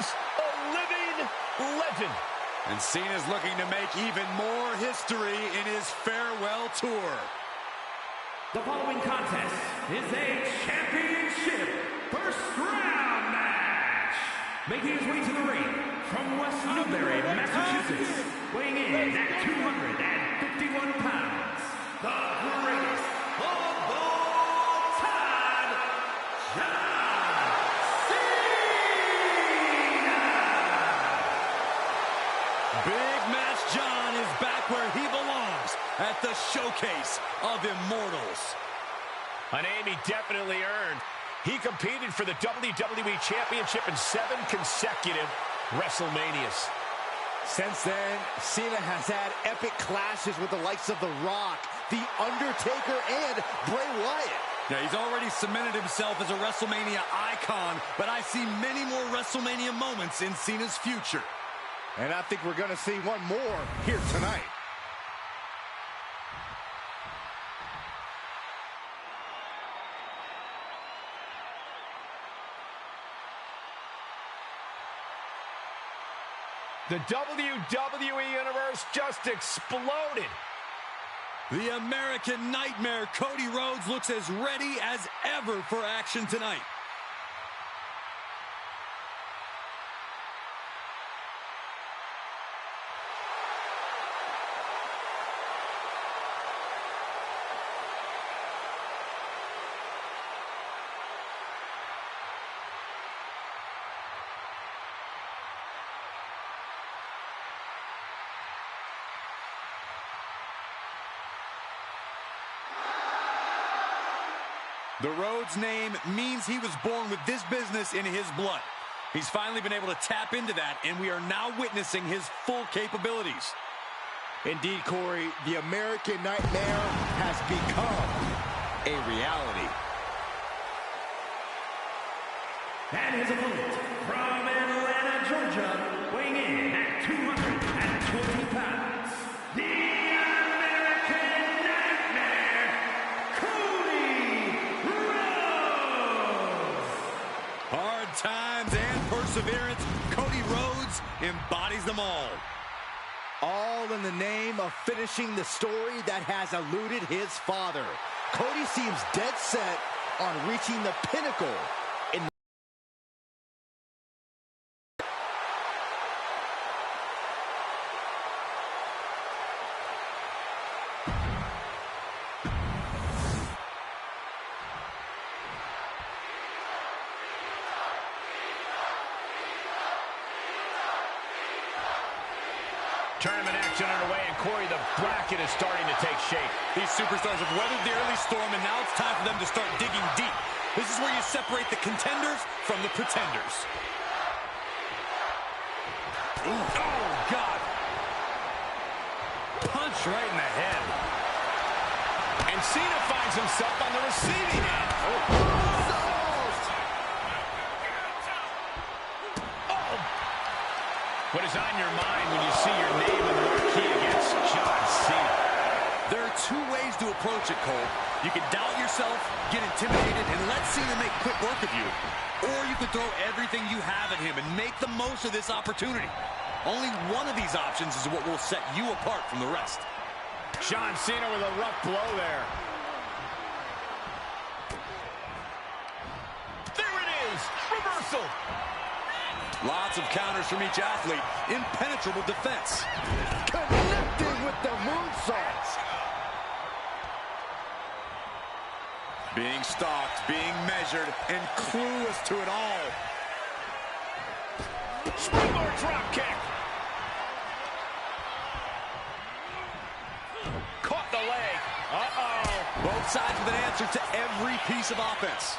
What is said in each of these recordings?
is a living legend. And Cena's looking to make even more history in his farewell tour. The following contest is a championship first round match. Making his way to the ring from West Newbury, Massachusetts, weighing in at 251 pounds, the greatest of all time, John Cena! Big Match John is back where he belongs, at the Showcase of Immortals. A name he definitely earned. He competed for the WWE Championship in 7 consecutive WrestleManias. Since then, Cena has had epic clashes with the likes of The Rock, The Undertaker, and Bray Wyatt. Yeah, he's already cemented himself as a WrestleMania icon, but I see many more WrestleMania moments in Cena's future. And I think we're going to see one more here tonight. The WWE Universe just exploded. The American Nightmare, Cody Rhodes, looks as ready as ever for action tonight. The Rhodes name means he was born with this business in his blood. He's finally been able to tap into that, and we are now witnessing his full capabilities. Indeed, Corey, the American Nightmare has become a reality. And his opponent from Atlanta, Georgia, weighing in at 220 pounds, the American Nightmare, Cody Rhodes. Hard times and perseverance, Cody Rhodes embodies them all. All in the name of finishing the story that has eluded his father. Cody seems dead set on reaching the pinnacle in Tournament action underway, and Corey, the bracket is starting to take shape. These superstars have weathered the early storm, and now it's time for them to start digging deep. This is where you separate the contenders from the pretenders. Ooh. Oh, God. Punch right in the head. And Cena finds himself on the receiving end. What is on your mind when you see your name in the marquee against John Cena? There are 2 ways to approach it, Cole. You can doubt yourself, get intimidated, and let Cena make quick work of you. Or you can throw everything you have at him and make the most of this opportunity. Only one of these options is what will set you apart from the rest. John Cena with a rough blow there. There it is! Reversal! Lots of counters from each athlete. Impenetrable defense. connecting with the moonsault. Being stalked, being measured, and clueless to it all. Springboard drop kick. Caught the leg. Uh-oh. Both sides with an answer to every piece of offense.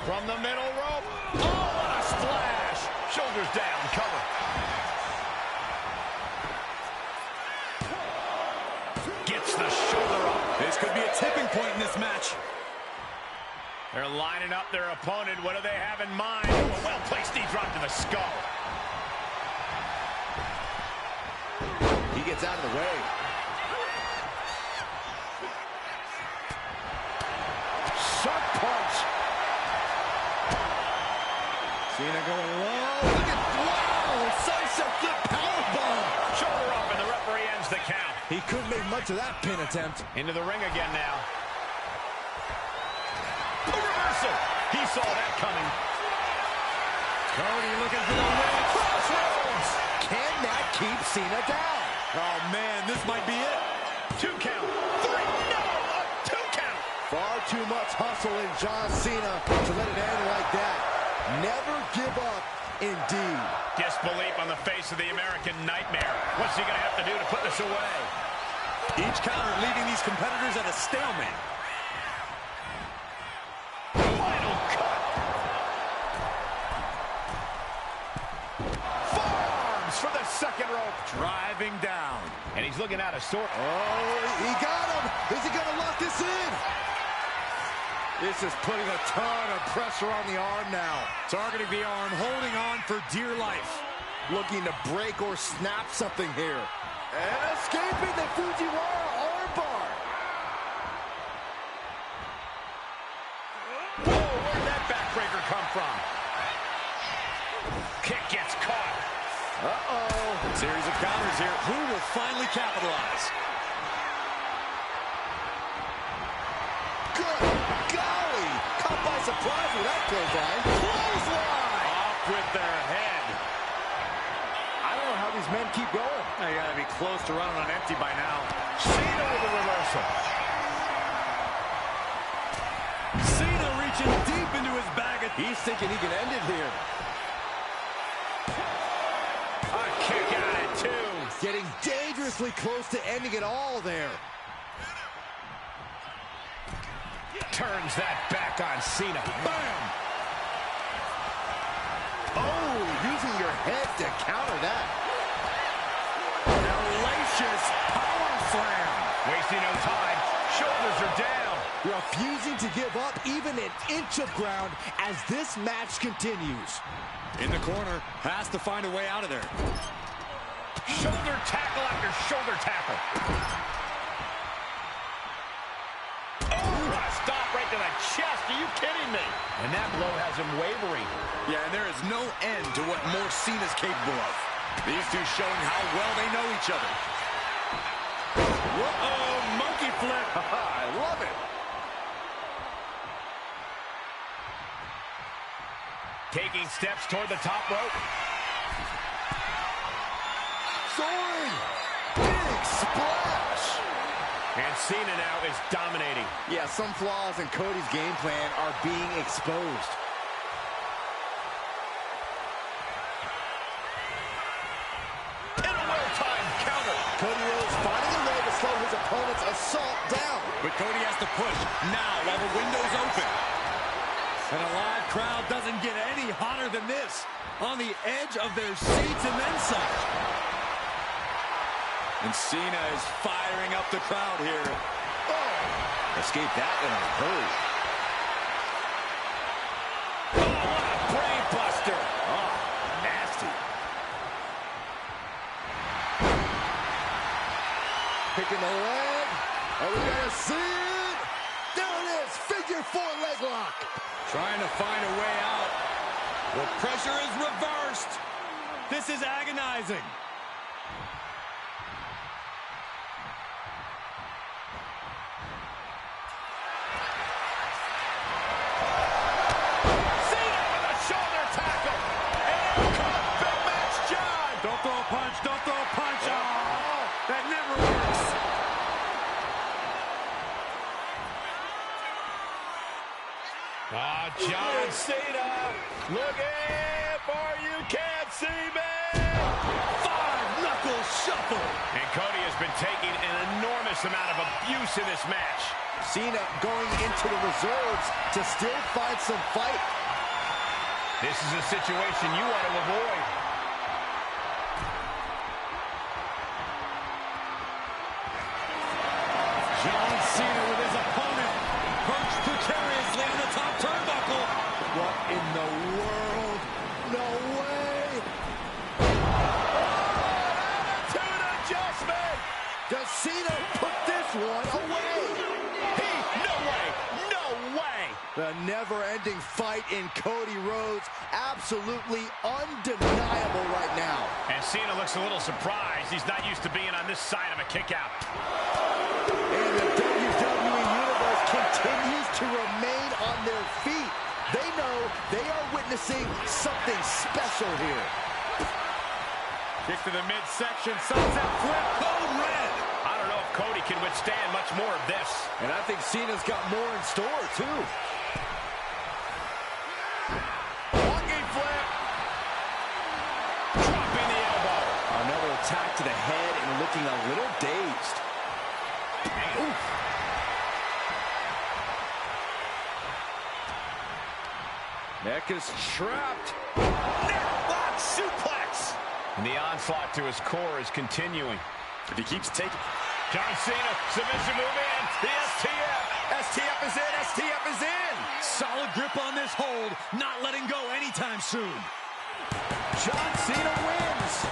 From the middle rope. Oh, what a splash. Shoulders down, cover. Gets the shoulder up. This could be a tipping point in this match. They're lining up their opponent. What do they have in mind? Oh, a well-placed knee drop to the skull. He gets out of the way. Sharp punch. Cena going low. Look at, wow, sunset flip powerbomb. Shoulder up, and the referee ends the count. He couldn't make much of that pin attempt. Into the ring again now. A reversal. He saw that coming. Cody looking for the win. Crossroads. Can that keep Cena down? Oh, man, this might be it. 2 count. 3. No, a 2 count. Far too much hustle in John Cena to let it end like that. Never give up, indeed. Disbelief on the face of the American Nightmare. What's he going to have to do to put this away? Each counter leaving these competitors at a stalemate. Final cut. Forearms for the second rope. Driving down. And he's looking out of sort. Oh, he got him. Is he going to lock this in? This is putting a ton of pressure on the arm now. Targeting the arm, holding on for dear life. Looking to break or snap something here. And escaping the Fujiwara armbar. Whoa, where'd that backbreaker come from? Kick gets caught. Uh-oh. Series of counters here. Who will finally capitalize? Good golly. Caught by surprise with that clothesline. Clothesline. Off with their head. I don't know how these men keep going. They gotta be close to running on empty by now. Cena with a reversal. Cena reaching deep into his bag. He's thinking he can end it here. A kick out at 2. Getting dangerously close to ending it all there. Turns that back on Cena. Bam! Oh, using your head to counter that. Hellacious power slam. Wasting no time. Shoulders are down. Refusing to give up even an inch of ground as this match continues. In the corner, has to find a way out of there. Shoulder tackle after shoulder tackle. Stop right to the chest. Are you kidding me? And that blow has him wavering. Yeah, and there is no end to what more Cena's capable of. These two showing how well they know each other. Whoa, monkey flip. I love it. Taking steps toward the top rope. Soaring. Big splash. And Cena now is dominating. Yeah, some flaws in Cody's game plan are being exposed. And a well-timed counter. Cody Rhodes finding a way to slow his opponent's assault down. But Cody has to push now while the window's open. And a live crowd doesn't get any hotter than this. On the edge of their seats and then some. And Cena is firing up the crowd here. Oh, escaped that in a hurry. Oh, what a brain buster. Oh, nasty. Picking the leg. Are we going to see it? There it is. Figure 4 leg lock. Trying to find a way out. The pressure is reversed. This is agonizing. Cena with a shoulder tackle. And here comes Big Match John. Don't throw a punch. Don't throw a punch. Oh, that never works. John Cena looking for you can't see me. 5-knuckle shuffle. And Cody has been taking an enormous amount of abuse in this match. Cena going into the reserves to still find some fight. This is a situation you want to avoid. John Cena with his opponent perched precariously on the top turnbuckle. What in the world? No way! Attitude adjustment! Does Cena put this one away? No way! No way! The never never-ending fight in Cody Rhodes. Absolutely undeniable right now. And Cena looks a little surprised. He's not used to being on this side of a kick-out. And the WWE Universe continues to remain on their feet. They know they are witnessing something special here. Kick to the midsection, sunset flip, code red. I don't know if Cody can withstand much more of this. And I think Cena's got more in store, too. Walking flip. Dropping the elbow. Another attack to the head and looking a little dazed. Oof. Neck is trapped. Necklock suplex. And the onslaught to his core is continuing. If he keeps taking... John Cena, submission move in. The STF. STF is in. STF is in. Solid grip on this hold. Not letting go anytime soon. John Cena wins.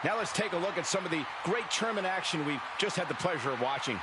Now let's take a look at some of the great tournament action we've just had the pleasure of watching.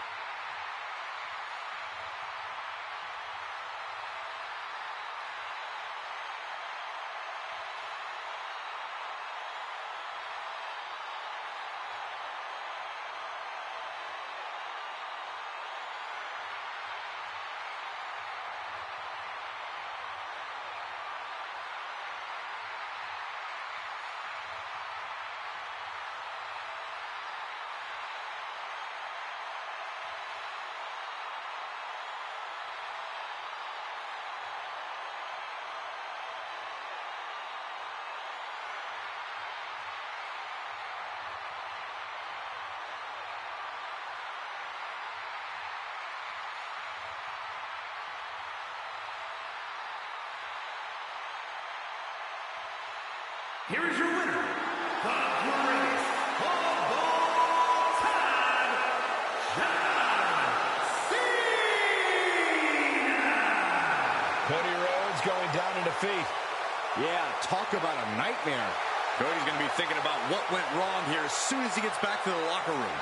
Here is your winner, the greatest of all time, John Cena! Cody Rhodes going down in defeat. Yeah, talk about a nightmare. Cody's going to be thinking about what went wrong here as soon as he gets back to the locker room.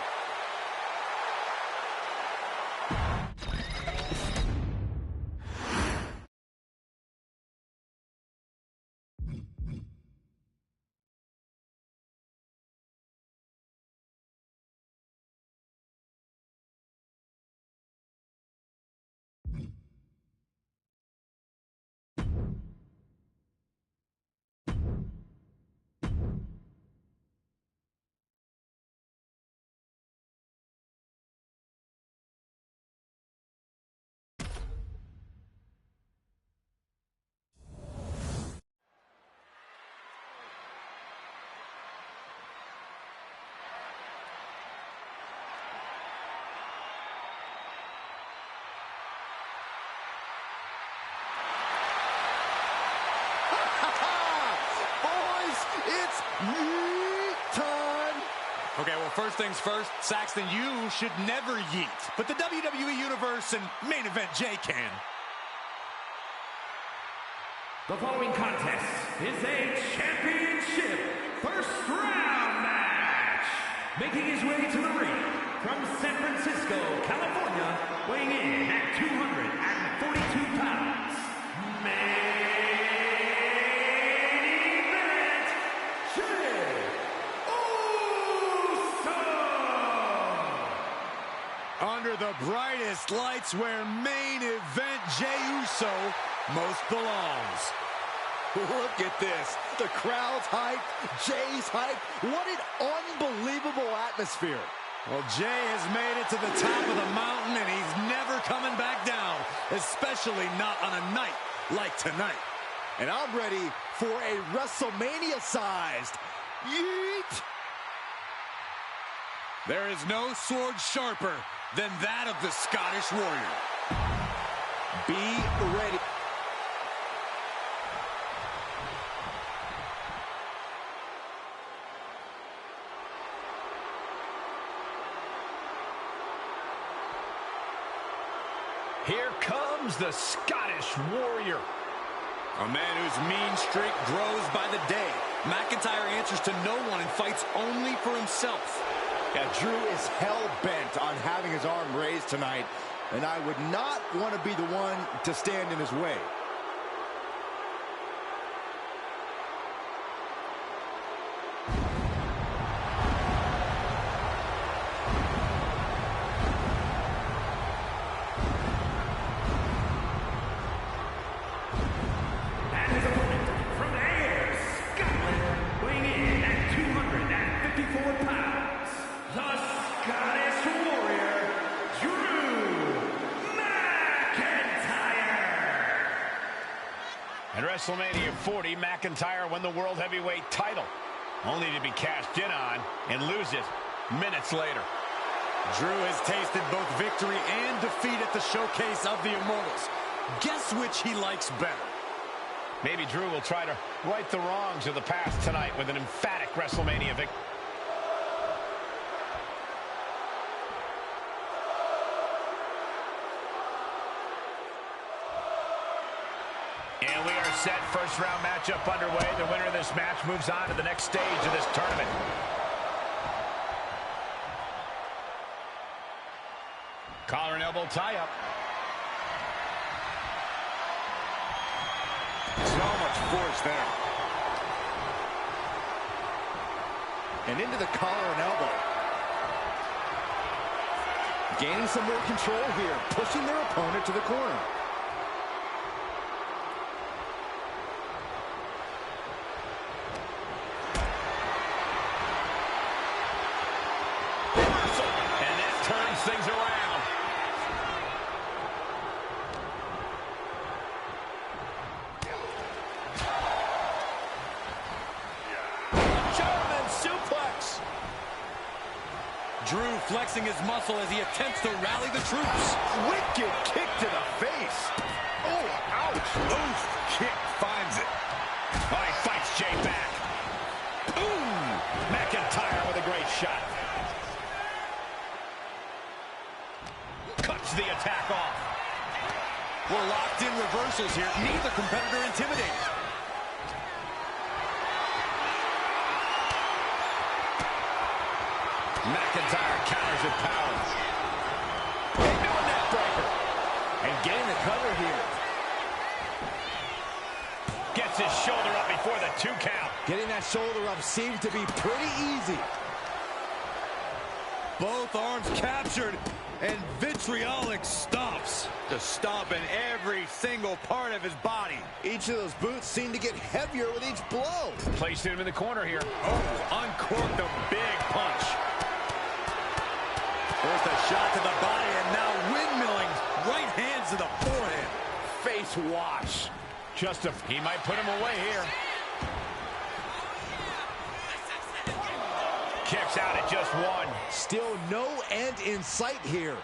It's yeet time. Okay, well, first things first, Saxton, you should never yeet. But the WWE Universe and main event Jay can. The following contest is a championship first round match. Making his way to the ring from San Francisco, California, weighing in at 242 pounds. Under the brightest lights where main event Jey Uso most belongs. Look at this. The crowd's hyped. Jay's hyped. What an unbelievable atmosphere. Well, Jey has made it to the top of the mountain, and he's never coming back down, especially not on a night like tonight. And I'm ready for a WrestleMania-sized yeet. There is no sword sharper than that of the Scottish Warrior. Be ready. Here comes the Scottish Warrior. A man whose mean streak grows by the day. McIntyre answers to no one and fights only for himself. Yeah, Drew is hell-bent on having his arm raised tonight. and I would not want to be the one to stand in his way. At WrestleMania 40, McIntyre won the World Heavyweight title, only to be cashed in on and lose it minutes later. Drew has tasted both victory and defeat at the showcase of the Immortals. Guess which he likes better? Maybe Drew will try to right the wrongs of the past tonight with an emphatic WrestleMania victory. And we are set. First round matchup underway. The winner of this match moves on to the next stage of this tournament. Collar and elbow tie up. So much force there. And into the collar and elbow. Gaining some more control here, pushing their opponent to the corner. Things around. German suplex. Drew flexing his muscle as he attempts to rally the troops. Wicked kick to the face. Oh, ouch. Oof, kick finds it. Oh, he fights Jay back. Boom! McIntyre with a great shot. Cuts the attack off. We're locked in reversals here. Neither competitor intimidated. McIntyre counters with power. They do a neck breaker. And getting the cover here. Gets his shoulder up before the 2 count. Getting that shoulder up seems to be pretty easy. Both arms captured, and vitriolic stops. Just stomping every single part of his body. Each of those boots seem to get heavier with each blow. Placing him in the corner here. Oh, uncorked a big punch. First a shot to the body, and now windmilling right hands to the forehead. Face wash. He might put him away here. Kicks out at just 1. Still no end in sight here.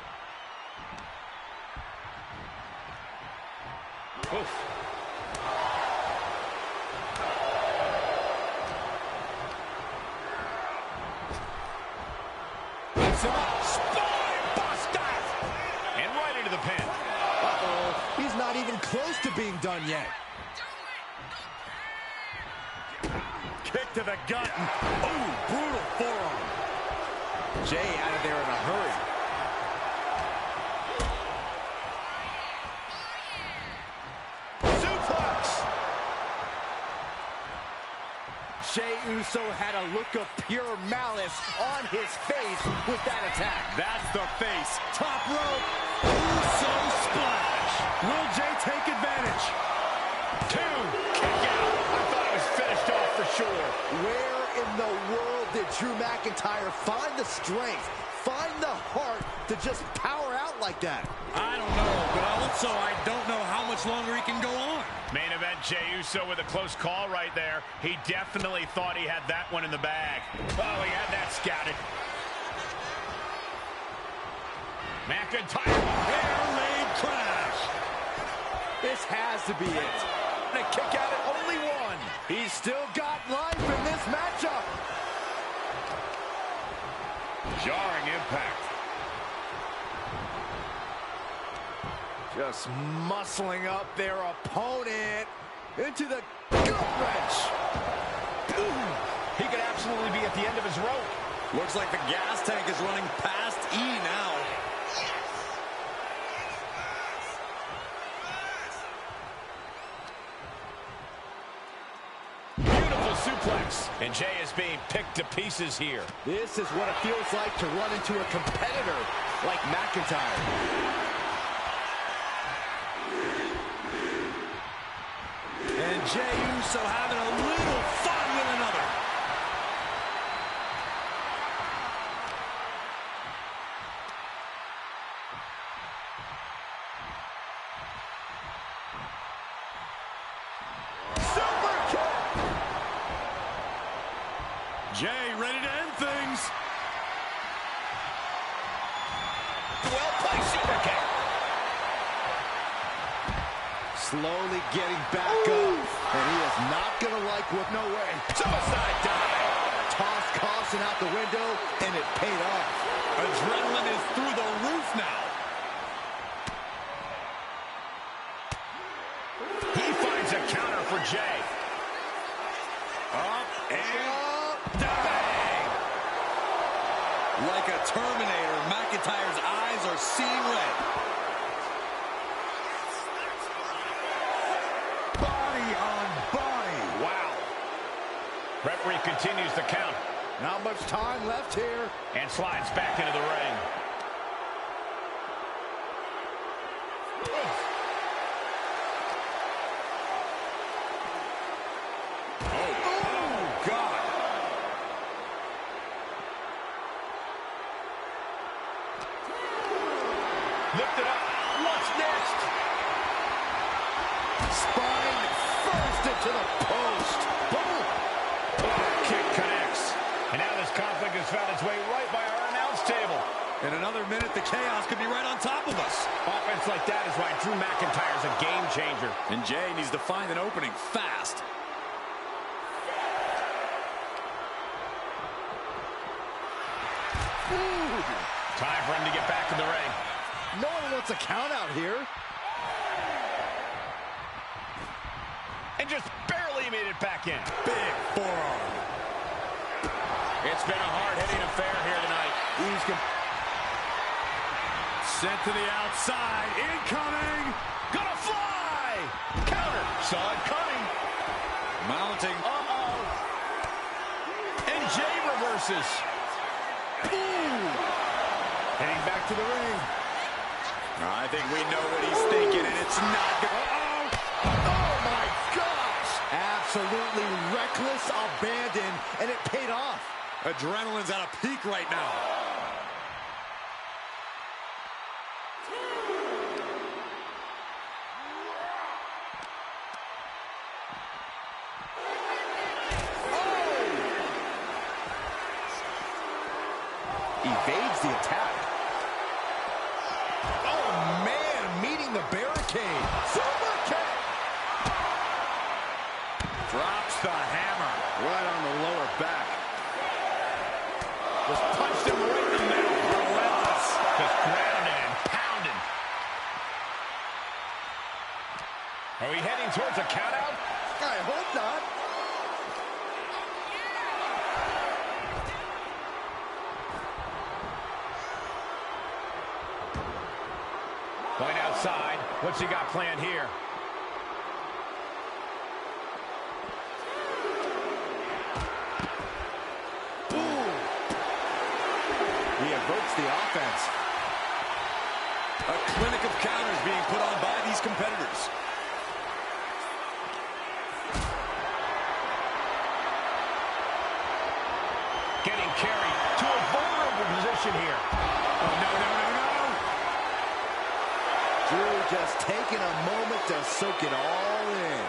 Oof. Picks him up. Spine buster. And right into the pin. Uh-oh. He's not even close to being done yet. Kick to the gut. Ooh, brutal forearm. Jay out of there in a hurry. Suplex. Jey Uso had a look of pure malice on his face with that attack. That's the face. Top rope. Uso splash. Will Jey take advantage? 2. Kick out. I thought it was finished off for sure. Where in the world did Drew McIntyre find the strength, find the heart to just power out like that? I don't know, but also I don't know how much longer he can go on. Main event, Jey Uso with a close call right there. He definitely thought he had that one in the bag. Oh, he had that scouted. McIntyre, Air raid crash. This has to be it. and a kick out at only 1. He's still got life in this matchup. Jarring impact. Just muscling up their opponent into the gut wrench. He could absolutely be at the end of his rope. Looks like the gas tank is running past E now. suplex. And Jay is being picked to pieces here. This is what it feels like to run into a competitor like McIntyre. And Jey Uso having a little fun with another. Super kick! Jey ready to end things. Well-placed super kick. Slowly getting back up, and he is not going to like what. No way. Suicide dive. Toss caution out the window, and it paid off. Adrenaline is through the roof now. He finds a counter for Jay. Up and bang! Like a Terminator, McIntyre's eyes are seeing red. Body on body. Wow. Referee continues the count. Not much time left here. And slides back into the ring. Oh, God. Lift it up. What's next? Spine first into the post. Boom! Kick connects. And now this conflict has found its way right by our announce table. In another minute, the chaos could be right on top of us. Offense like that is why Drew McIntyre's a game changer. And Jey needs to find an opening fast. Time for him to get back in the ring. No one wants a count out here. And just barely made it back in. Big forearm. It's been a hard-hitting affair here tonight. He's Sent to the outside. Incoming. Gonna fly! Counter. Saw it coming. Mounting. Uh-oh. And Jey reverses. heading back to the ring. I think we know what he's thinking, and it's not good. Oh, my gosh! Absolutely reckless abandon, and it paid off. Adrenaline's at a peak right now. Evades the attack. Oh, man, meeting the barricade. Super kick. Drops the hammer. Right on the lower back. Just punched him right in the middle. Relentless. Just grounded and pounded. Are we heading towards a countout? I hope not. Going outside. What's he got planned here? Ooh. He averts the offense. A clinic of counters being put on by these competitors. Getting carried to a vulnerable position here. Oh, no, no, no, no. Drew just taking a moment to soak it all in.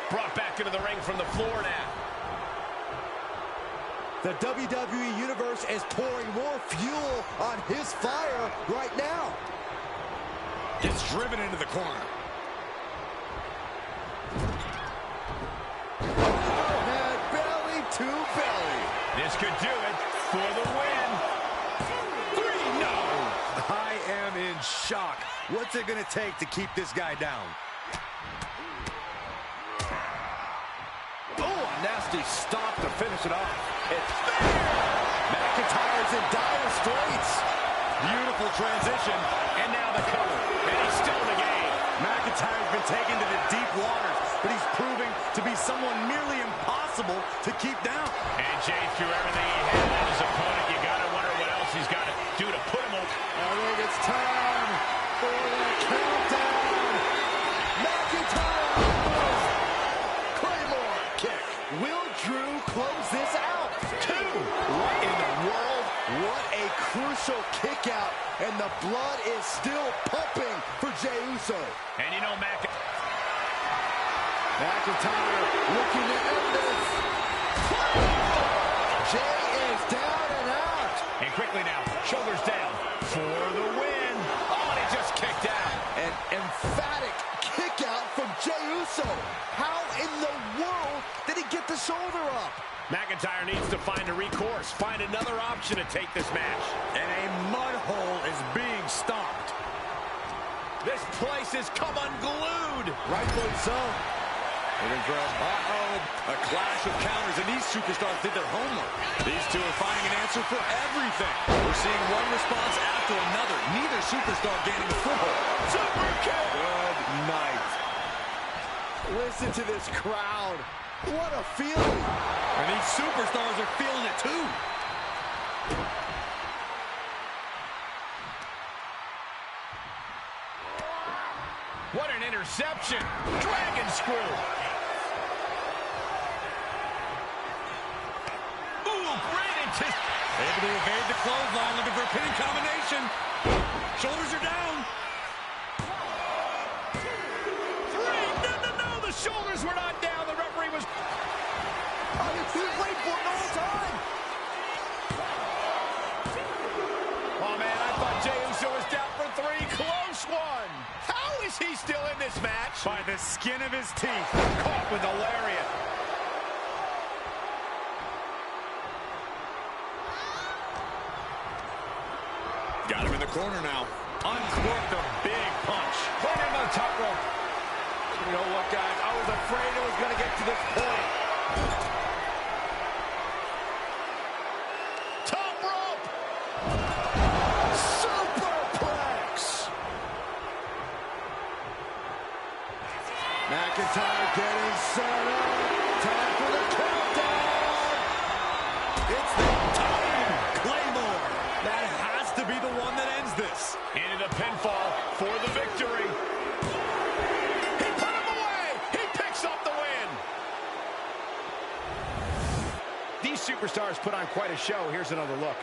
Brought back into the ring from the floor now. The WWE Universe is pouring more fuel on his fire right now. Gets driven into the corner. And belly to belly. This could do it for the win. 3, no. I am in shock. What's it going to take to keep this guy down? Oh, a nasty stop to finish it off. It's McIntyre's in dire straits. Beautiful transition. And now the cover. And he's still in the game. McIntyre's been taken to the deep waters, but he's proving to be someone nearly impossible to keep down. And Jay threw everything he had at his opponent. You got to wonder what else he's got to do to put him over. I think it's time for the countdown. McIntyre. Claymore kick. Will Drew close this out? 2. What in the world? What a crucial kick out. And the blood is still pumping for Jey Uso. And you know, McIntyre looking to end this. Jey is down and out. and quickly now, shoulders down for the win. Oh, and he just kicked out. An emphatic kick out from Jey Uso. How in the world did he get the shoulder up? McIntyre needs to find a recourse, find another option to take this match. And a mud hole is being stomped. This place has come unglued. Rightfully so. A clash of counters, and these superstars did their homework. These two are finding an answer for everything. We're seeing one response after another. Neither superstar gaining a foothold. Super kick. Good night. Listen to this crowd. What a feeling. And these superstars are feeling it too. What an interception. Dragon screw. Ooh, right into... Able to evade the clothesline, looking for a pinning combination. Shoulders are down. 3. No. The shoulders were not down. The referee was... He was waiting for it the whole time. Oh, man, I thought Jey Uso was down for 3. Close one. How is he still in this match? By the skin of his teeth. Caught with a lariat. Got him in the corner now. Uncorked a big punch. Put him on the top rope. You know what, guys? I was afraid it was going to get to this point. Top rope. Superplex. McIntyre getting set up. Time for the countdown. It's the time. Claymore. That has to be the one that ends this. Into the pinfall for the victory. He put him away. He picks up the win. These superstars put on quite a show. Here's another look.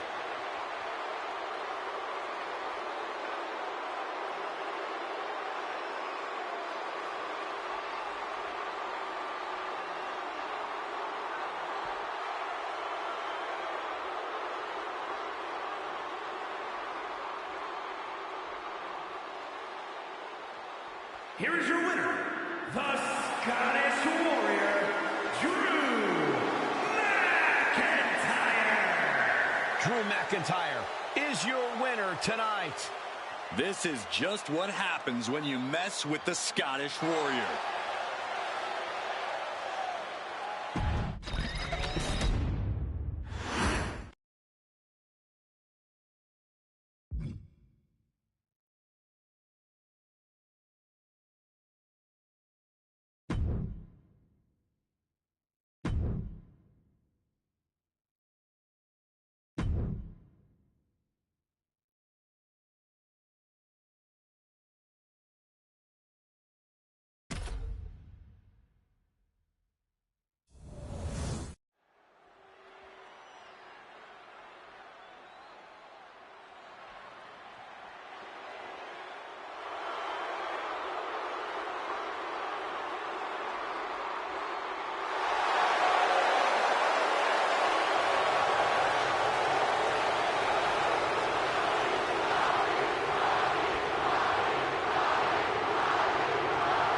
Here is your winner, the Scottish Warrior, Drew McIntyre. Drew McIntyre is your winner tonight. This is just what happens when you mess with the Scottish Warrior.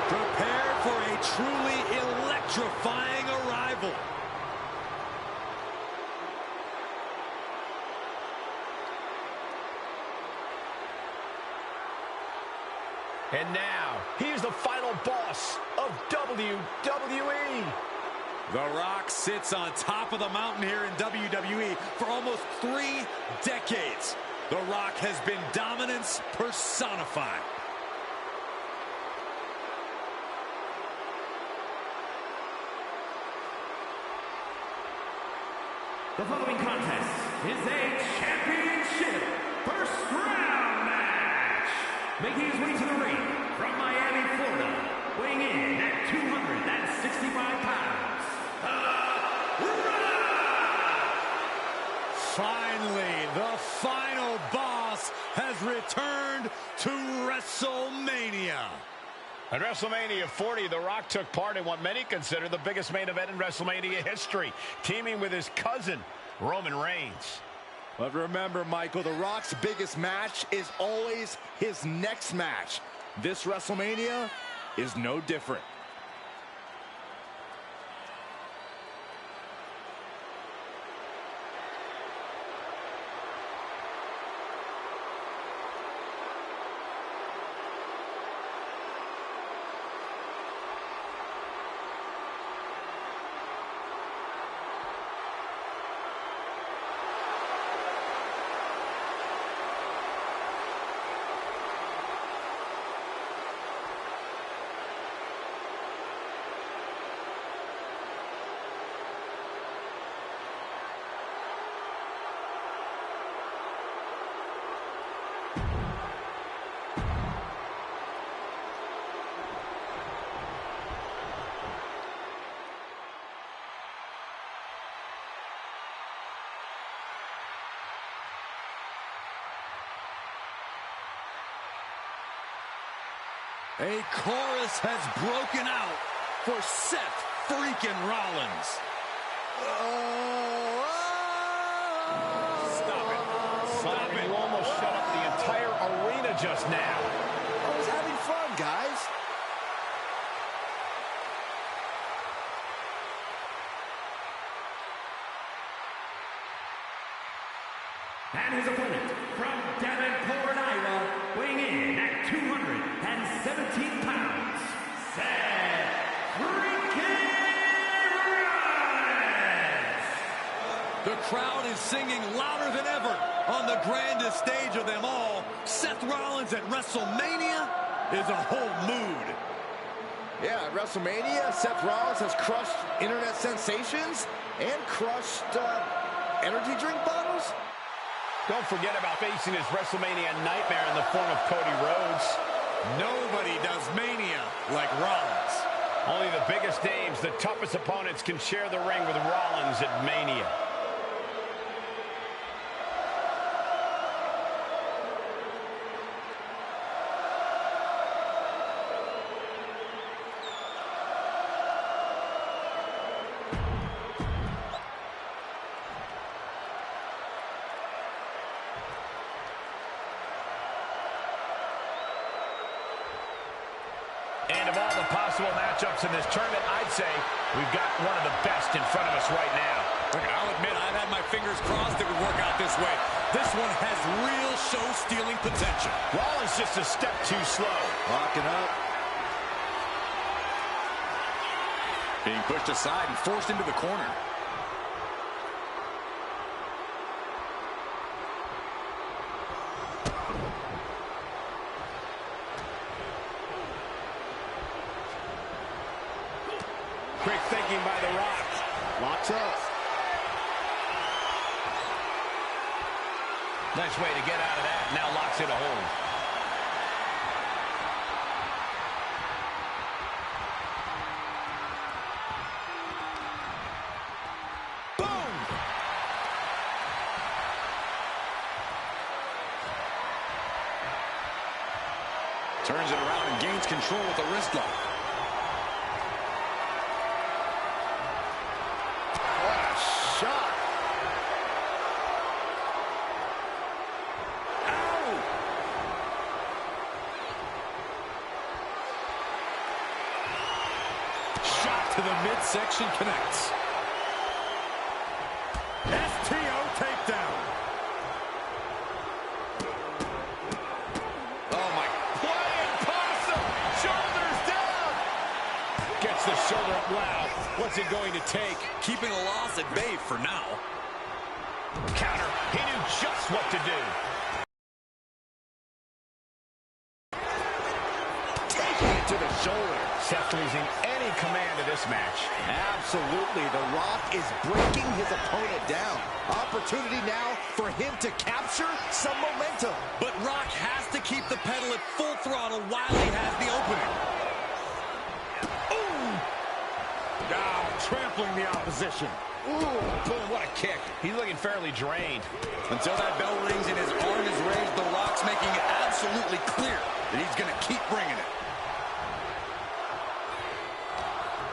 Prepare for a truly electrifying arrival. And now, he is the final boss of WWE. The Rock sits on top of the mountain here in WWE for almost 3 decades. The Rock has been dominance personified. The following contest is a championship first round match. Making his way to the ring from Miami, Florida, weighing in at 265 pounds. Finally, the final boss has returned to WrestleMania. At WrestleMania 40, The Rock took part in what many consider the biggest main event in WrestleMania history, teaming with his cousin, Roman Reigns. But remember, Michael, The Rock's biggest match is always his next match. This WrestleMania is no different. A chorus has broken out for Seth freaking Rollins. Stop it. Stop it. You almost shut up the entire arena just now. I was having fun, guys. And his opponent from Davenport, Iowa, weighing in at 217 pounds, Seth freaking Rollins. The crowd is singing louder than ever on the grandest stage of them all. Seth Rollins at WrestleMania is a whole mood. Yeah, at WrestleMania, Seth Rollins has crushed internet sensations and crushed energy drink bottles. Don't forget about facing his WrestleMania nightmare in the form of Cody Rhodes. Nobody does Mania like Rollins. Only the biggest names, the toughest opponents can share the ring with Rollins at Mania. And of all the possible matchups in this tournament, I'd say we've got one of the best in front of us right now. I'll admit, I've had my fingers crossed it would work out this way. This one has real show-stealing potential. Rollins just a step too slow. Locking up. Being pushed aside and forced into the corner. Quick thinking by The Rock. Locks up. Nice way to get out of that. Now locks in a hold. Boom! Turns it around and gains control with the wrist lock. Shot. Ow! Shot to the midsection connects. STO takedown. Oh, my. Flying possum! Shoulders down! Gets the shoulder up loud. What's it going to take? Keeping a loss at bay for now. Counter. He knew just what to do. Taking it to the shoulder. Seth losing commanding command of this match. Absolutely. The Rock is breaking his opponent down. Opportunity now for him to capture some momentum. But Rock has to keep the pedal at full throttle while he has the opening. Ooh! Now trampling the opposition. Ooh, boom, what a kick. He's looking fairly drained. Until that bell rings and his arm is raised, the Rock's making it absolutely clear that he's going to keep bringing it.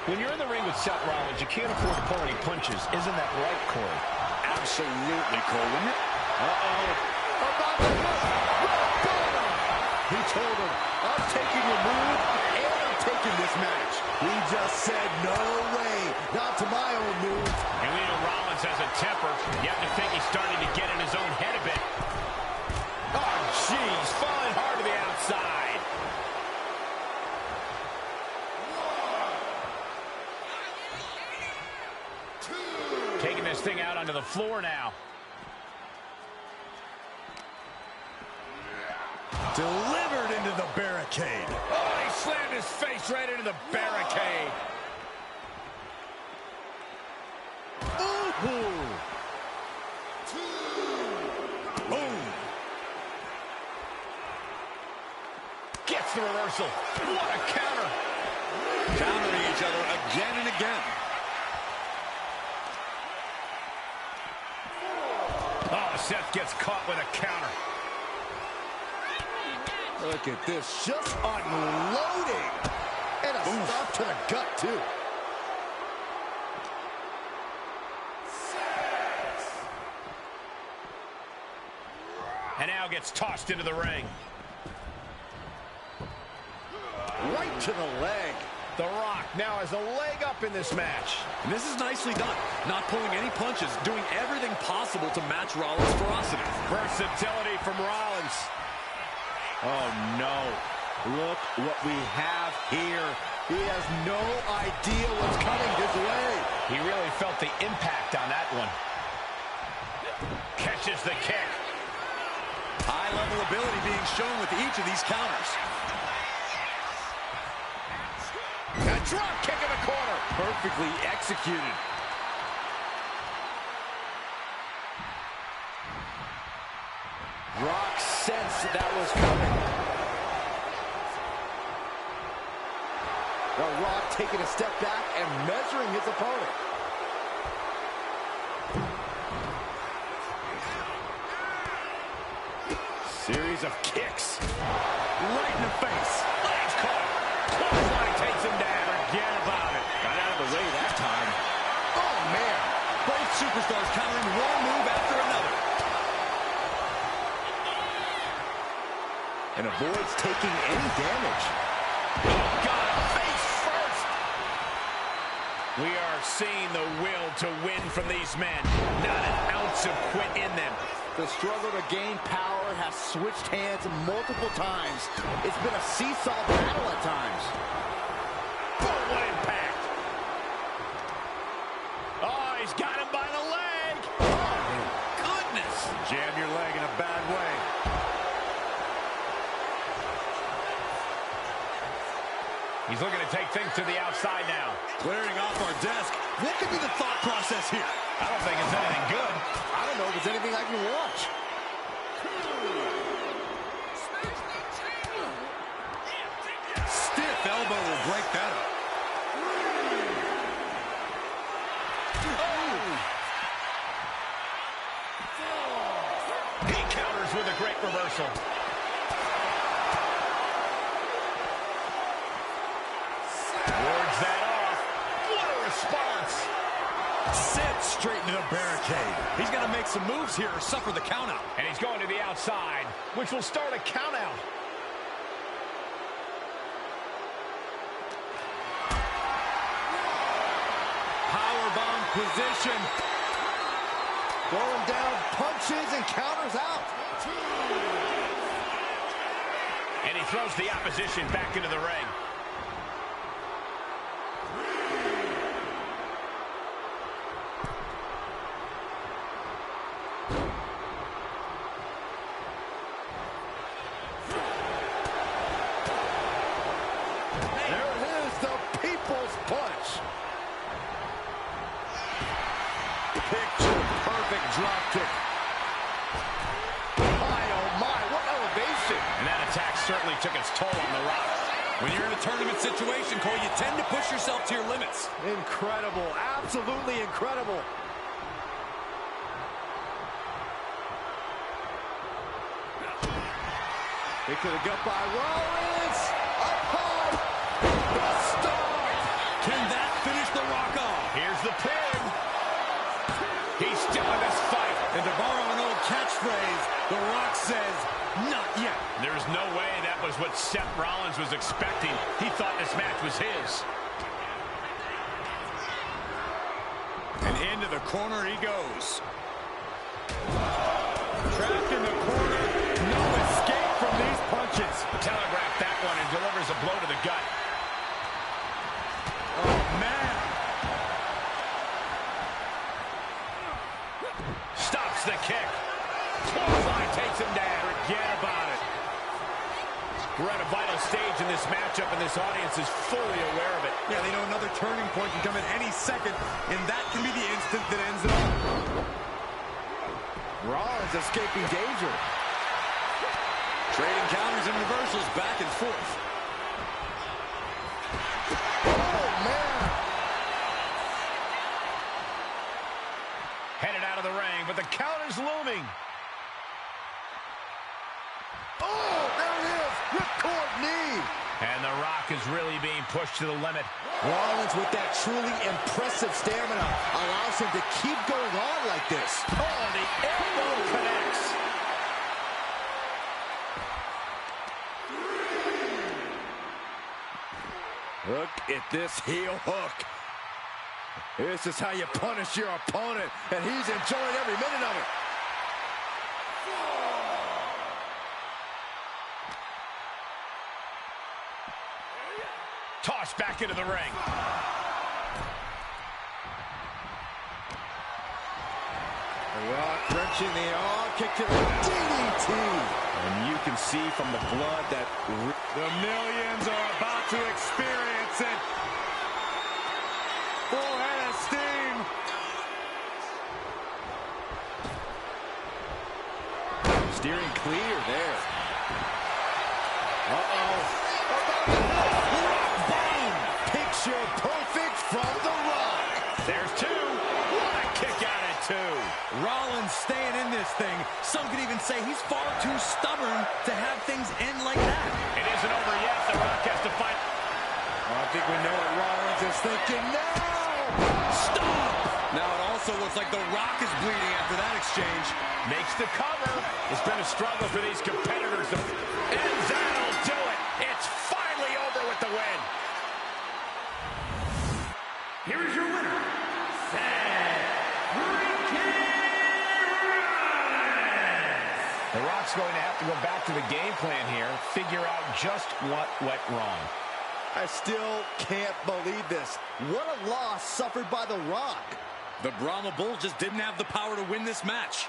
When you're in the ring with Seth Rollins, you can't afford to pull any punches. Isn't that right, Corey? Absolutely, Cole, isn't it? Uh-oh. About to He told him, I'm taking your move and I'm taking this match. He just said, no way, not to my own move. And we know Rollins has a temper. You have to think he's starting to get in his own head a bit. Oh, jeez, falling hard to the outside. Taking this thing out onto the floor now. Delivered into the barricade. Oh, he slammed his face right into the barricade. Ooh. Boom. Gets the reversal. What a counter. Countering each other again and again. Oh, Seth gets caught with a counter. Look at this, just unloading. And a stop to the gut, too. And now gets tossed into the ring. Right to the leg. The Rock now has a leg up in this match. And this is nicely done. Not pulling any punches, doing everything possible to match Rollins' ferocity. Versatility from Rollins. Oh, no. Look what we have here. He has no idea what's coming his way. He really felt the impact on that one. Catches the kick. High-level ability being shown with each of these counters. A drop kick in the corner. Perfectly executed. Rock sensed that was coming. The Rock taking a step back and measuring his opponent. Series of kicks. Right in the face. Legs caught. Clothesline takes him down. Forget about it. Got out of the way that time. Oh, man. Both superstars countering one move after another. And avoids taking any damage. Oh, God. Face first. We are seeing the will to win from these men. Not an ounce of quit in them. The struggle to gain power has switched hands multiple times. It's been a seesaw battle at times. Boom, what impact. Oh, he's got him by the leg. Oh, goodness. Jam your leg in a bad way. He's looking to take things to the outside now. Clearing off our desk. What could be the thought process here? I don't think it's anything good. I don't know if it's anything I can watch. Stiff elbow will break that up. He counters with a great reversal. Wards that off. What a response. Sent straight into the barricade. He's going to make some moves here or suffer the count out. And he's going to the outside, which will start a count out. Powerbomb position. Throwing down punches and counters out. And he throws the opposition back into the ring. There it is, the People's drop kick. My, oh my, what elevation. And that attack certainly took its toll on The Rock. When you're in a tournament situation, Cole, you tend to push yourself to your limits. Incredible, absolutely incredible. They could have got by Rollins. Up high. The start. Can that finish The Rock off? Here's the pin. He's still in this fight. And to borrow an old catchphrase, The Rock says, not yet. There's no way that was what Seth Rollins was expecting. He thought this match was his. And into the corner he goes. Trapped in the corner. No escape from these punches. Telegraphed that one and delivers a blow to the gut. Oh, man. Stops the kick. Clothesline takes him down. Forget about it. We're at a vital stage in this matchup, and this audience is fully aware of it. Yeah, they know another turning point can come at any second, and that can be the instant that ends it all. Rollins escaping danger. Trading counters and reversals back and forth. Oh, man. Headed out of the ring, but the count is looming. Oh, there it is. Ripcord knee. And The Rock is really being pushed to the limit. Rollins, with that truly impressive stamina, allows him to keep going on like this. Oh, the elbow connects. Look at this heel hook. This is how you punish your opponent, and he's enjoying every minute of it. Tossed back into the ring. The Rock wrenching the arm, kick to the DDT. And you can see from the blood that The millions are about to experience it. Full head of steam. steering clear there. Uh-oh. Picture perfect from The Rock. There's two. What a kick out at two. Rollins staying in this thing. Some could even say he's far too stubborn to have things end like that. It isn't over yet. The Rock has to fight. Well, I think we know what Rollins is thinking now. Stop! Now it also looks like The Rock is bleeding after that exchange. Makes the cover. It's been a struggle for these competitors. And that'll do it. It's finally over with the win. Here is your winner, Seth Rollins. The Rock's going to have to go back to the game plan here, figure out just what went wrong. I still can't believe this. What a loss suffered by The Rock. The Brahma Bulls just didn't have the power to win this match.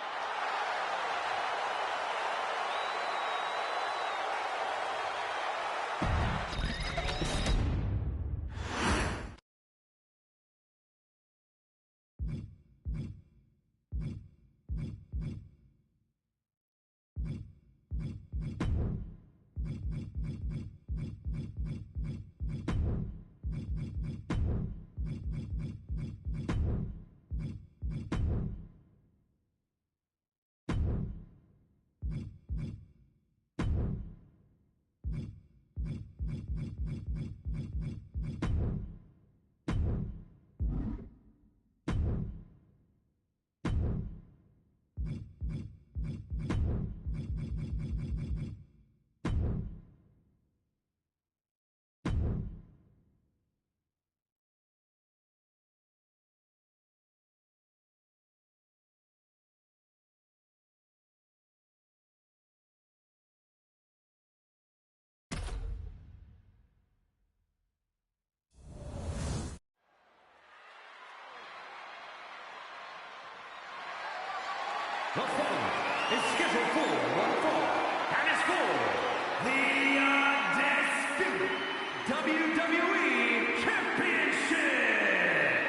The following is scheduled for one fall and is for the Undisputed WWE Championship.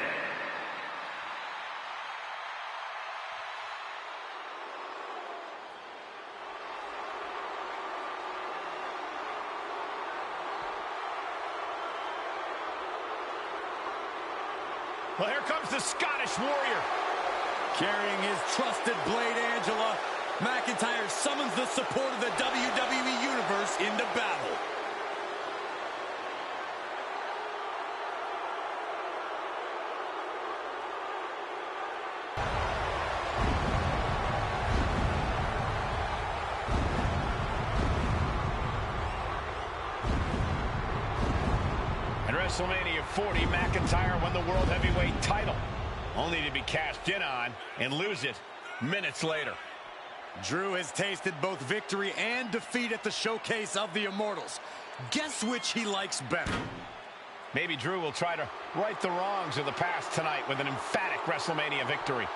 Well, here comes the Scottish Warrior. Carrying his trusted blade, Angela, McIntyre summons the support of the WWE Universe into battle. At WrestleMania 40, McIntyre won the World Heavyweight title, only to be cashed in on and lose it minutes later. Drew has tasted both victory and defeat at the Showcase of the Immortals. Guess which he likes better? Maybe Drew will try to right the wrongs of the past tonight with an emphatic WrestleMania victory.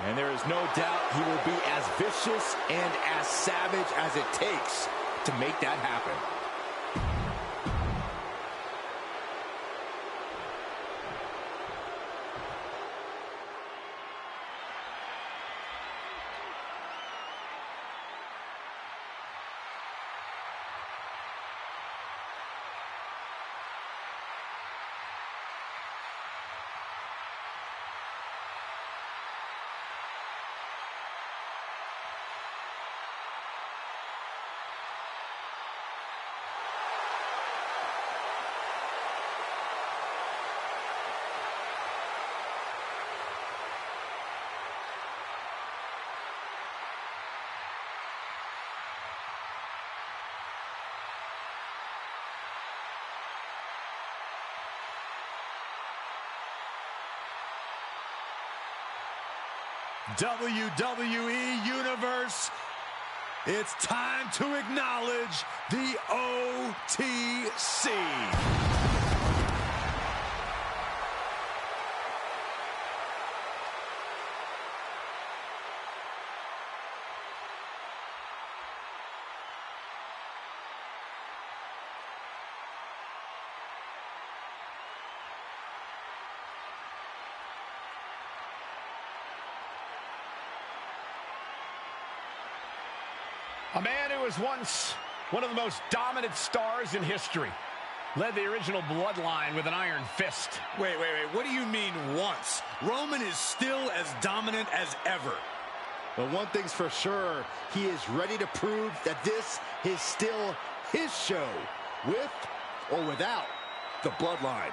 And there is no doubt he will be as vicious and as savage as it takes to make that happen. WWE Universe, it's time to acknowledge the OTC. A man who was once one of the most dominant stars in history. Led the original bloodline with an iron fist. Wait. What do you mean once? Roman is still as dominant as ever. But one thing's for sure, he is ready to prove that this is still his show, with or without the bloodline.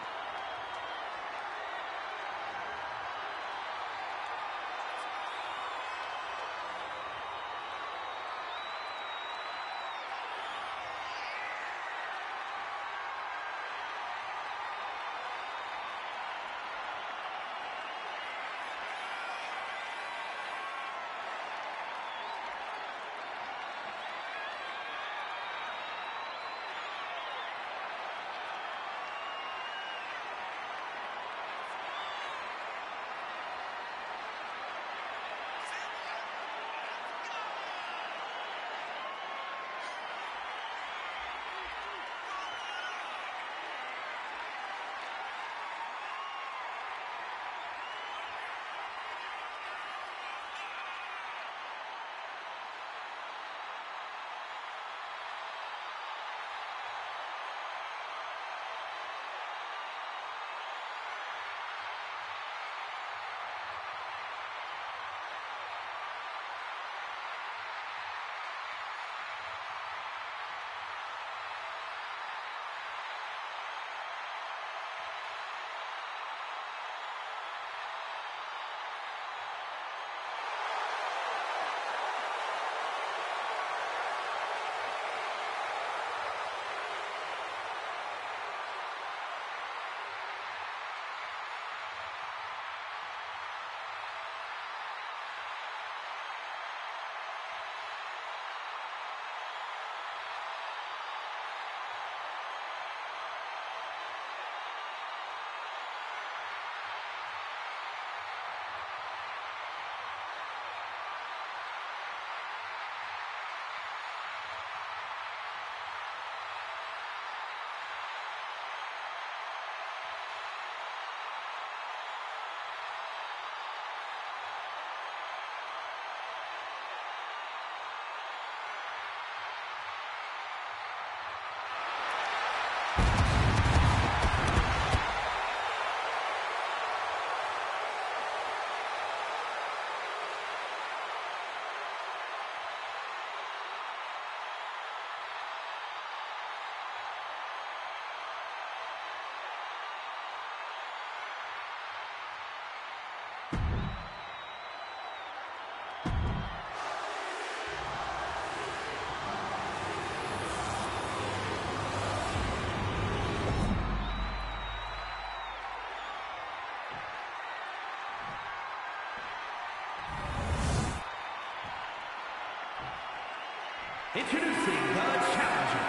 Introducing the challenger.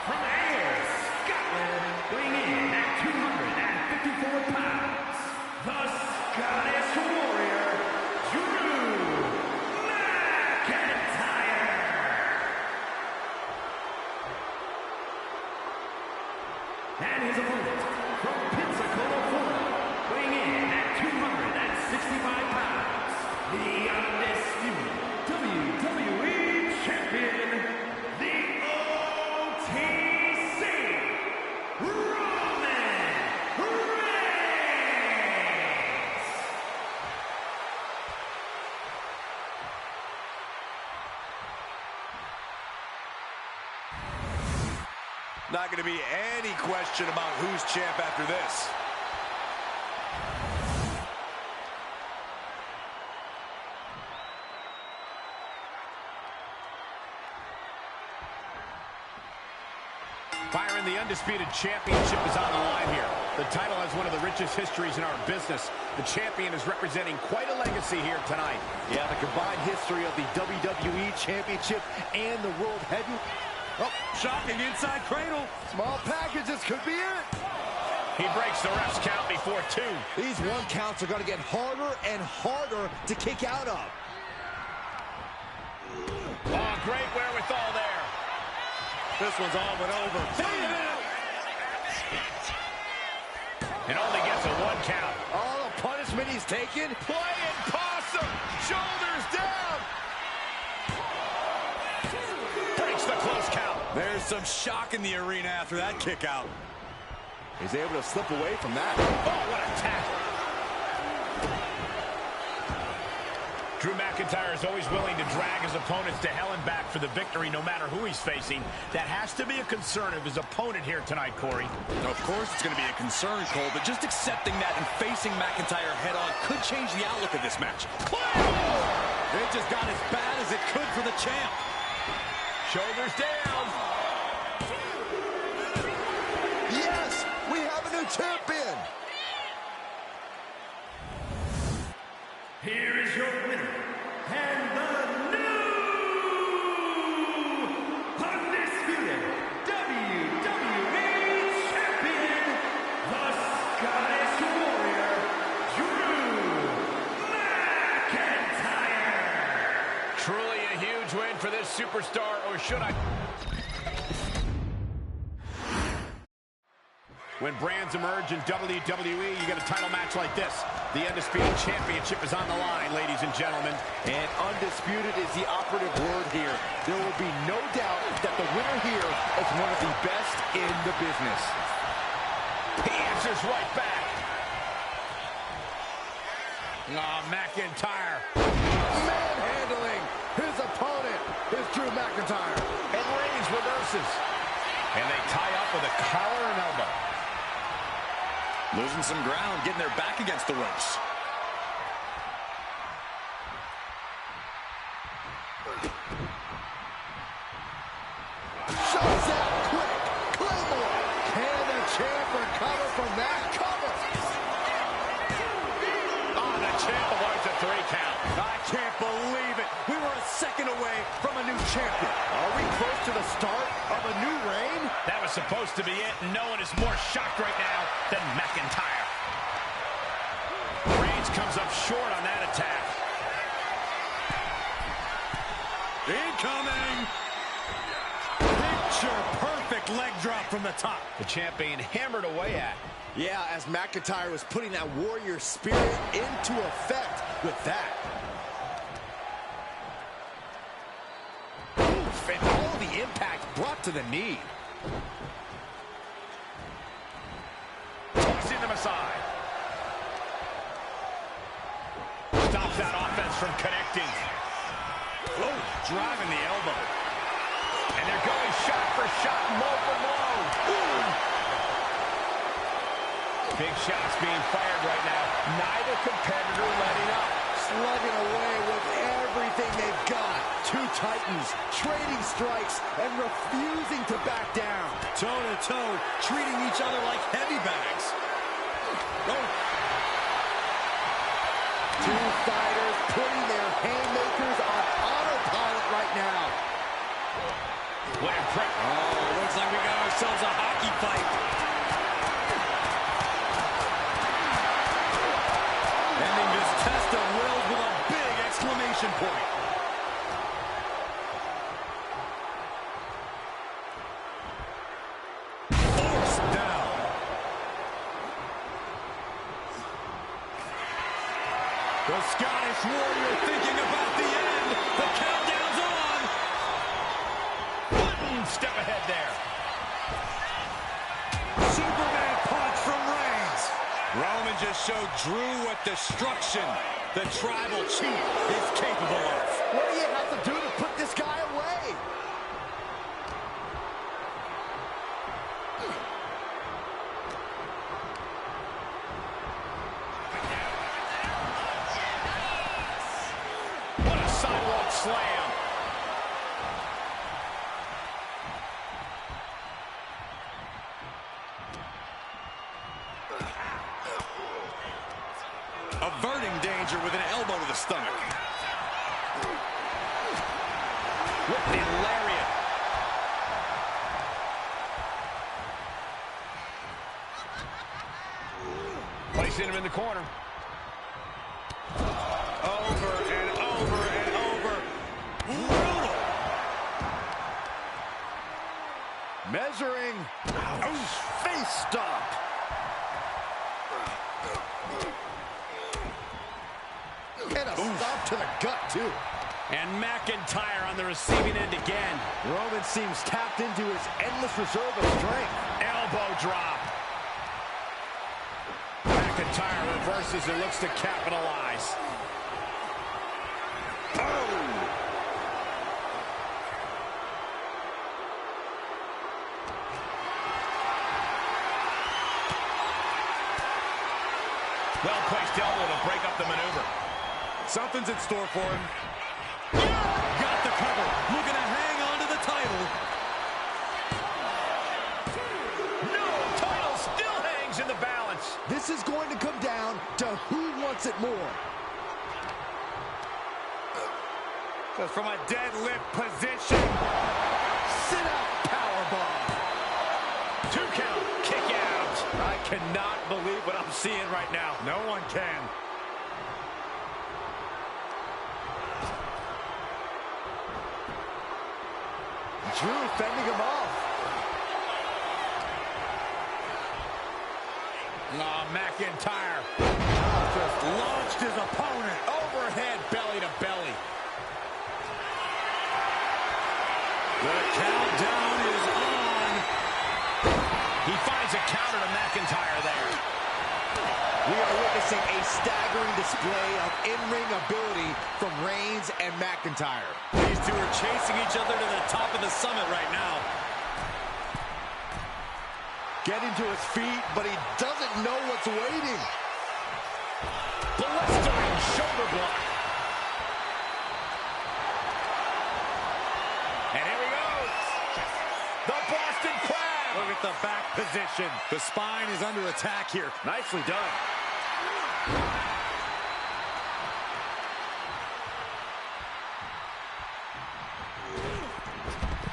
From Ayr, Scotland, weighing in at 254 pounds, the Scottish Warrior, Drew McIntyre. And his opponent, from Pensacola, Florida, weighing in at 265 pounds, the undisputed WWE Champion, the OTC, Roman Reigns. Not going to be any question about who's champ after this. Byron, the undisputed championship is on the line here. The title has one of the richest histories in our business. The champion is representing quite a legacy here tonight. Yeah, the combined history of the WWE Championship and the World Heavyweight. Oh, shocking inside cradle. Small packages could be it. He breaks the ref's count before 2. These one counts are going to get harder and harder to kick out of. Oh, great wherewithal there. This one's all but over. And only gets a 1 count. Oh, the punishment he's taken. Playing possum. Shoulders down. Breaks the close count. There's some shock in the arena after that kick out. He's able to slip away from that. Oh, what a tackle. Drew McIntyre is always willing to drag his opponents to hell and back for the victory, no matter who he's facing. That has to be a concern of his opponent here tonight, Corey. Of course it's going to be a concern, Cole, but just accepting that and facing McIntyre head-on could change the outlook of this match. It just got as bad as it could for the champ. Shoulders down. Yes, we have a new champion. Here is your winner, and the new undisputed WWE Champion, the Scottish Warrior, Drew McIntyre. Truly a huge win for this superstar, or should I... When brands emerge in WWE, you get a title match like this. The Undisputed Championship is on the line, ladies and gentlemen. And undisputed is the operative word here. There will be no doubt that the winner here is one of the best in the business. He answers right back. Oh, McIntyre. Manhandling his opponent is Drew McIntyre. And Reigns reverses. And they tie up with a collar and elbow. Losing some ground, getting their back against the ropes. Shows out quick. Claymore. Can the champ recover from that cover? Oh, the champ avoids a 3 count. I can't believe it. We were a second away from a new champion. Are we close to the start of a new reign? That was supposed to be it, and no one is more shocked right now than McIntyre. Reigns comes up short on that attack. Incoming! Picture-perfect leg drop from the top. The champ being hammered away at. Yeah, as McIntyre was putting that warrior spirit into effect with that. Oof, and all the impact brought to the knee. Tossing them aside. Stops that offense from connecting. Oh, driving the elbow. And they're going shot for shot, blow for blow. Ooh. Big shots being fired right now. Neither competitor letting up. Slugging away with everything they've got. Two titans trading strikes and refusing to back down. Toe-to-toe, treating each other like heavy bags. Oh. Two fighters putting their haymakers on autopilot right now. What impressive. Oh, looks like we got ourselves a hockey fight. Ending this test of wills with a big exclamation point. Forced down. The Scottish Warrior thinking about the end. The countdown's on. One step ahead there. Superman punch from Reigns. Roman just showed Drew what destruction the tribal chief is capable of. What do you have to do to put this guy away? What a sidewalk slam. Averting danger with an elbow to the stomach. With the lariat. Placing him in the corner. Over and over and over. Brutal. Measuring. Face stop. And a stop to the gut, too. And McIntyre on the receiving end again. Roman seems tapped into his endless reserve of strength. Elbow drop. McIntyre reverses and looks to capitalize. Well-placed elbow to break up the maneuver. Something's in store for him. Got the cover. Looking to hang on to the title. No, title still hangs in the balance. This is going to come down to who wants it more. Just from a deadlift position. Sit out powerbomb. 2 count, kick out. I cannot believe what I'm seeing right now. No one can. Drew fending him off. Oh, McIntyre. Just launched his opponent. Overhead, belly to belly. The countdown is on. He finds a counter to McIntyre there. We are witnessing a staggering display of in-ring ability from Reigns and McIntyre. These two are chasing each other to the top of the summit right now. Getting to his feet, but he doesn't know what's waiting. Blistering shoulder block. And here he goes. The Boston Crab. Look at the back position. The spine is under attack here. Nicely done.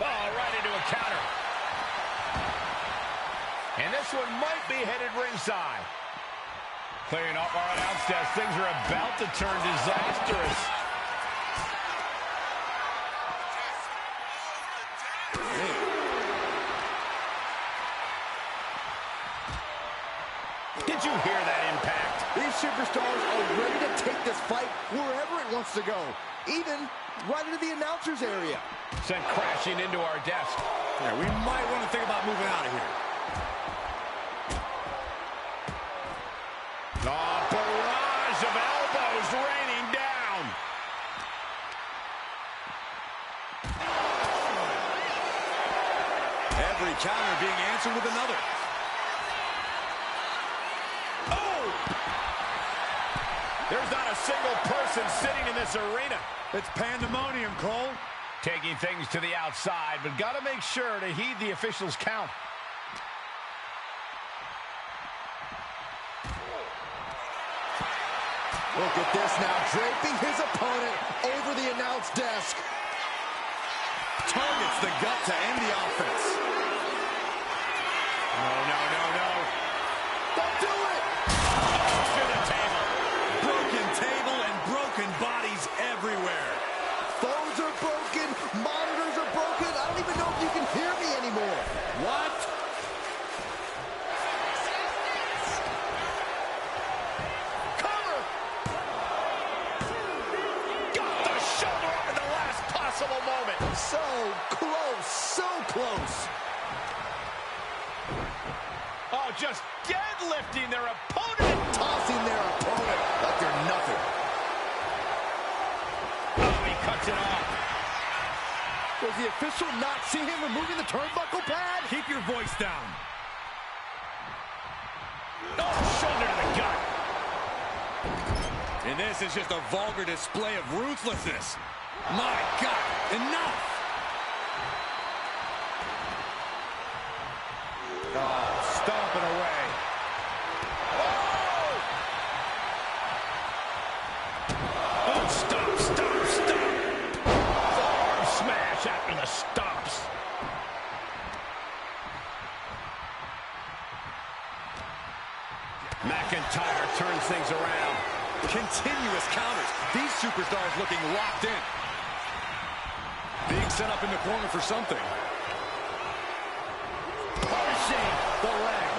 Oh, right into a counter. And this one might be headed ringside. Clearing up our announce desk. Things are about to turn disastrous. Did you hear that impact? These superstars are ready to take this fight wherever it wants to go, even right into the announcer's area. Sent crashing into our desk. Yeah, we might want to think about moving out of here. Oh, barrage of elbows raining down. Every counter being answered with another. Oh! There's not a single person sitting in this arena. It's pandemonium, Cole. Taking things to the outside, but got to make sure to heed the officials' count. Look at this now, draping his opponent over the announce desk. Targets the gut to end the offense. No, no, no, no. Don't do it! To the table. Broken table and broken bodies everywhere. Phones are broken. Monitors are broken. I don't even know if you can hear me anymore. What? Cover! Got the shoulder up in the last possible moment. So close, so close. Oh, just deadlifting their opponent. Tossing their opponent like they're nothing. Oh, he cuts it off. Does the official not see him removing the turnbuckle pad? Keep your voice down. Oh, shoulder to the gut. And this is just a vulgar display of ruthlessness. My God, enough! Oh, stomping away. Oh! Oh, stop, stop, stop. Arm smash after the stops. McIntyre turns things around. Continuous counters. These superstars looking locked in. Being set up in the corner for something. Pushing the leg.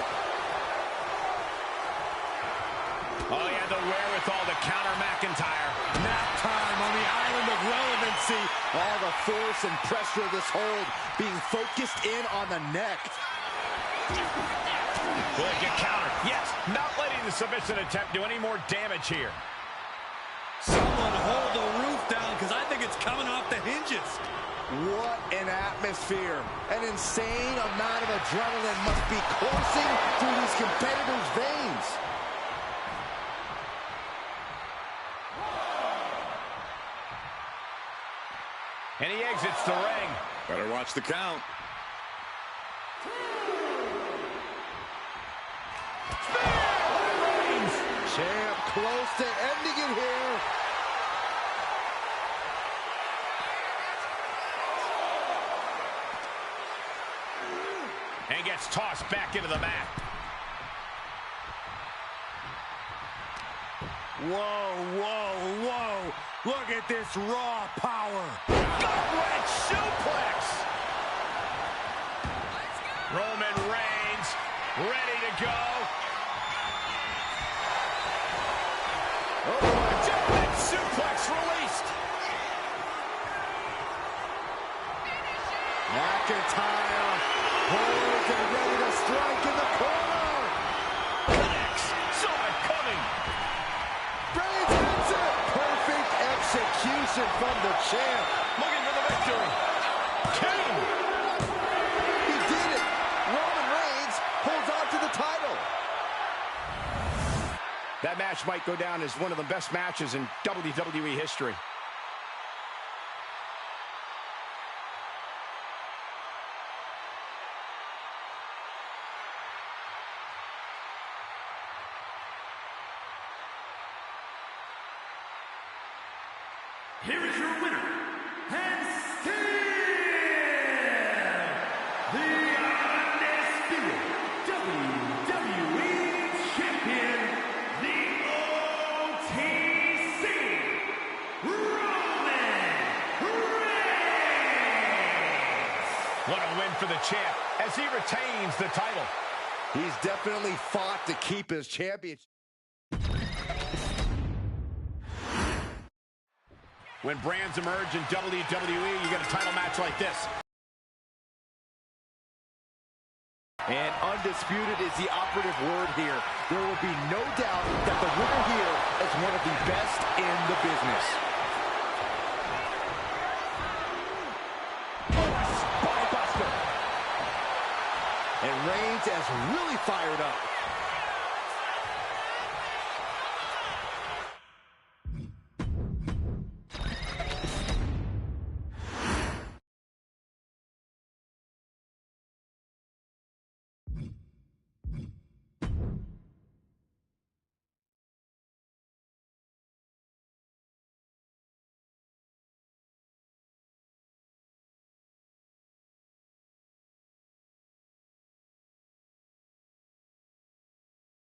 Oh, he had the wherewithal to counter McIntyre. Nap time on the island of relevancy. All the force and pressure of this hold being focused in on the neck. Good, get countered. Yes, not letting the submission attempt do any more damage here. Someone hold the roof down, because I think it's coming off the hinges. What an atmosphere. An insane amount of adrenaline must be coursing through these competitors' veins. And he exits the ring. Better watch the count. Champ close to ending it here. And gets tossed back into the mat. Whoa, whoa, whoa. Look at this raw power. Gut-wrench suplex. Roman Reigns ready to go. German suplex released. McIntyre poised and ready to strike in the corner. Connects. Saw it coming. Reigns hits it. Perfect execution from the champ. Looking for the victory. King. He did it. Roman Reigns holds on to the title. That match might go down as one of the best matches in WWE history. Here is your winner, and still the undisputed WWE Champion, the OTC, Roman Reigns. What a win for the champ as he retains the title. He's definitely fought to keep his championship. When brands emerge in WWE, you get a title match like this. And undisputed is the operative word here. There will be no doubt that the winner here is one of the best in the business. Spinebuster. And Reigns is really fired up.